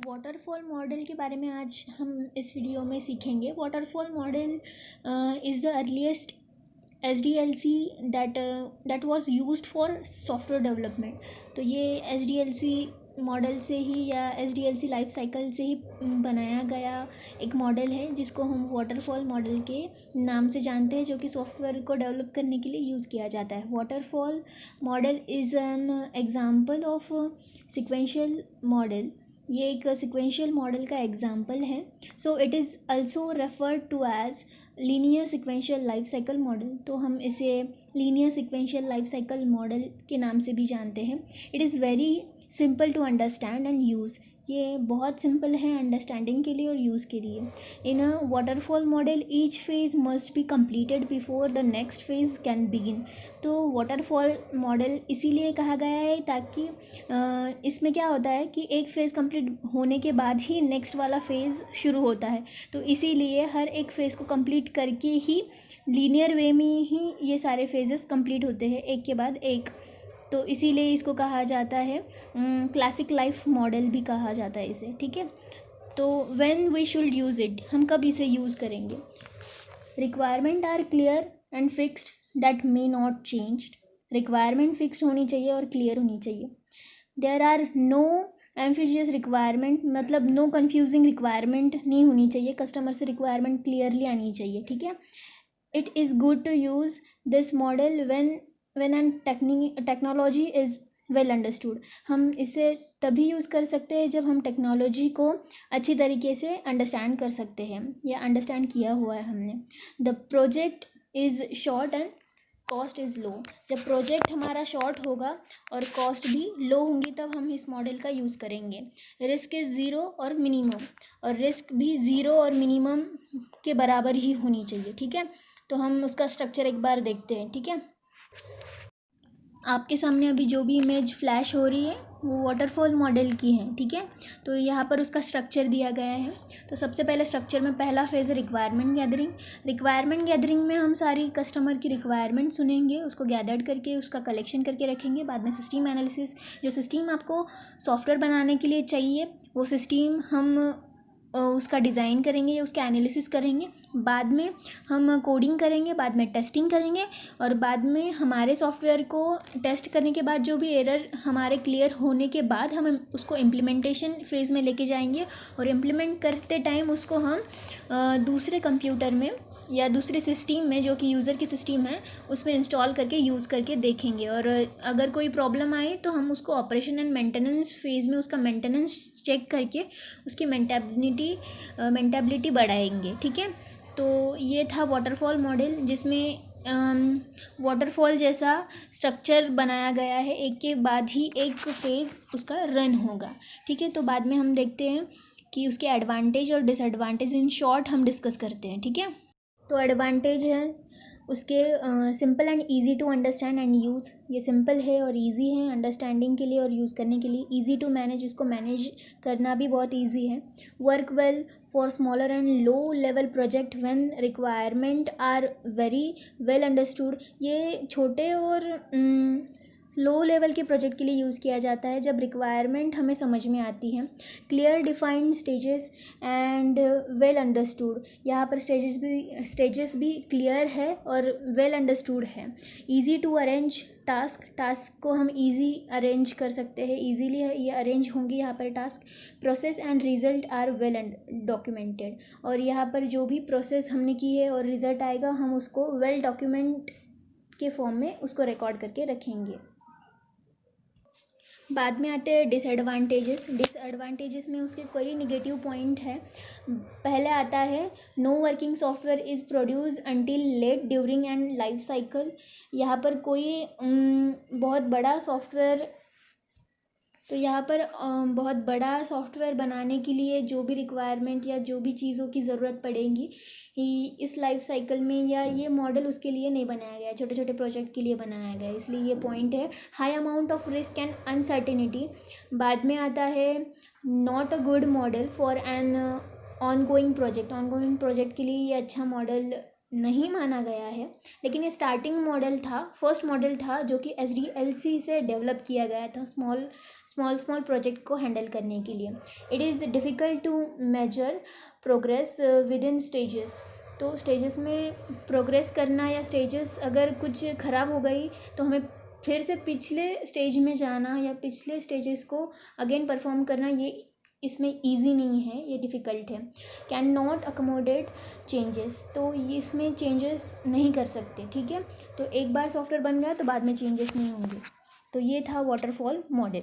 Waterfall model के बारे में आज हम इस वीडियो में सीखेंगे। Waterfall model is the earliest SDLC that was used for software development. तो ये SDLC मॉडल से ही या SDLC लाइफ साइकिल से ही बनाया गया एक मॉडल है जिसको हम वाटरफॉल मॉडल के नाम से जानते हैं, जो कि सॉफ्टवेयर को डेवलप करने के लिए यूज़ किया जाता है। Waterfall model is an example of sequential model. ये एक सिक्वेंशियल मॉडल का एग्जाम्पल है। So it is also referred to as linear sequential life cycle model. तो हम इसे linear sequential life cycle model के नाम से भी जानते हैं। It is very simple to understand and use. ये बहुत सिंपल है अंडरस्टैंडिंग के लिए और यूज़ के लिए। In a waterfall model each phase must be completed before the next phase can begin. तो वाटरफॉल मॉडल इसीलिए कहा गया है ताकि इसमें क्या होता है कि एक फ़ेज़ कंप्लीट होने के बाद ही नेक्स्ट वाला फ़ेज़ शुरू होता है। तो इसीलिए हर एक फ़ेज़ को कंप्लीट करके ही लीनियर वे में ही ये सारे फेजेस कंप्लीट होते हैं, एक के बाद एक। तो इसीलिए इसको कहा जाता है क्लासिक लाइफ मॉडल भी कहा जाता है इसे, ठीक है। तो when we should use it, हम कब इसे यूज़ करेंगे। Requirement are clear and fixed that may not change. Requirement fixed होनी चाहिए और क्लियर होनी चाहिए। There are no ambiguous requirement, मतलब नो कन्फ्यूजिंग रिक्वायरमेंट नहीं होनी चाहिए। कस्टमर से रिक्वायरमेंट क्लियरली आनी चाहिए, ठीक है। It is good to use this model when an technology is well understood. हम इसे तभी यूज़ कर सकते हैं जब हम टेक्नोलॉजी को अच्छी तरीके से अंडरस्टैंड कर सकते हैं या अंडरस्टैंड किया हुआ है हमने। The project is short and cost is low. जब प्रोजेक्ट हमारा शॉर्ट होगा और कॉस्ट भी लो होंगी तब हम इस मॉडल का यूज़ करेंगे। रिस्क इज़ ज़ीरो और मिनिमम, और रिस्क भी ज़ीरो और मिनिमम के बराबर ही होनी चाहिए, ठीक है। तो हम उसका स्ट्रक्चर एक बार देखते हैं, ठीक है। आपके सामने अभी जो भी इमेज फ्लैश हो रही है वो वाटरफॉल मॉडल की है, ठीक है। तो यहाँ पर उसका स्ट्रक्चर दिया गया है। तो सबसे पहले स्ट्रक्चर में पहला फेज़ है रिक्वायरमेंट गैदरिंग। रिक्वायरमेंट गैदरिंग में हम सारी कस्टमर की रिक्वायरमेंट सुनेंगे, उसको गैदर्ड करके उसका कलेक्शन करके रखेंगे। बाद में सिस्टम एनालिसिस, जो सिस्टम आपको सॉफ्टवेयर बनाने के लिए चाहिए वो सिस्टम हम उसका डिज़ाइन करेंगे या उसका एनालिसिस करेंगे। बाद में हम कोडिंग करेंगे, बाद में टेस्टिंग करेंगे, और बाद में हमारे सॉफ्टवेयर को टेस्ट करने के बाद जो भी एरर हमारे क्लियर होने के बाद हम उसको इम्प्लीमेंटेशन फेज़ में लेके जाएंगे। और इम्प्लीमेंट करते टाइम उसको हम दूसरे कंप्यूटर में या दूसरे सिस्टम में, जो कि यूज़र की सिस्टम है, उसमें इंस्टॉल करके यूज़ करके देखेंगे। और अगर कोई प्रॉब्लम आए तो हम उसको ऑपरेशन एंड मेंटेनेंस फेज़ में उसका मेंटेनेंस चेक करके उसकी मेंटेबिलिटी बढ़ाएंगे, ठीक है। तो ये था वाटरफॉल मॉडल, जिसमें वाटरफॉल जैसा स्ट्रक्चर बनाया गया है, एक के बाद ही एक फेज़ उसका रन होगा, ठीक है। तो बाद में हम देखते हैं कि उसके एडवांटेज और डिसएडवांटेज इन शॉर्ट हम डिस्कस करते हैं, ठीक है। तो एडवांटेज है उसके simple and easy to understand and use. ये सिंपल है और इजी है अंडरस्टैंडिंग के लिए और यूज़ करने के लिए। इजी टू मैनेज, इसको मैनेज करना भी बहुत इजी है। Work well for smaller and low level project when requirement are very well understood. ये छोटे और लो लेवल के प्रोजेक्ट के लिए यूज़ किया जाता है जब रिक्वायरमेंट हमें समझ में आती है। Clear defined stages and well understood. यहाँ पर स्टेजेस भी क्लियर है और वेल अंडरस्टूड है। इजी टू अरेंज टास्क को हम इजी अरेंज कर सकते हैं, इजीली ये अरेंज होंगी यहाँ पर task. Process and result are well documented. और यहाँ पर जो भी प्रोसेस हमने की है और रिजल्ट आएगा हम उसको वेल डॉक्यूमेंट के फॉर्म में उसको रिकॉर्ड करके रखेंगे। बाद में आते हैं डिसएडवांटेजेस में उसके कई निगेटिव पॉइंट है। पहले आता है no working software is produce until late during and life cycle. यहाँ पर कोई बहुत बड़ा सॉफ्टवेयर बहुत बड़ा सॉफ्टवेयर बनाने के लिए जो भी रिक्वायरमेंट या जो भी चीज़ों की ज़रूरत पड़ेगी इस लाइफ साइकिल में, या ये मॉडल उसके लिए नहीं बनाया गया है, छोटे छोटे प्रोजेक्ट के लिए बनाया गया है, इसलिए ये पॉइंट है। High amount of risk and uncertainty. बाद में आता है not a good model for an ongoing project के लिए ये अच्छा मॉडल नहीं माना गया है, लेकिन ये स्टार्टिंग मॉडल था, फर्स्ट मॉडल था जो कि SDLC से डेवलप किया गया था स्मॉल प्रोजेक्ट को हैंडल करने के लिए। It is difficult to measure progress within stages. तो स्टेजेस में प्रोग्रेस करना या स्टेजेस अगर कुछ ख़राब हो गई तो हमें फिर से पिछले स्टेज में जाना या पिछले स्टेजेस को अगेन परफॉर्म करना, ये इसमें इजी नहीं है, ये डिफ़िकल्ट है। कैन नॉट अकोमोडेट चेंजेस, तो ये इसमें चेंजेस नहीं कर सकते, ठीक है। तो एक बार सॉफ्टवेयर बन गया तो बाद में चेंजेस नहीं होंगे। तो ये था वाटरफॉल मॉडल।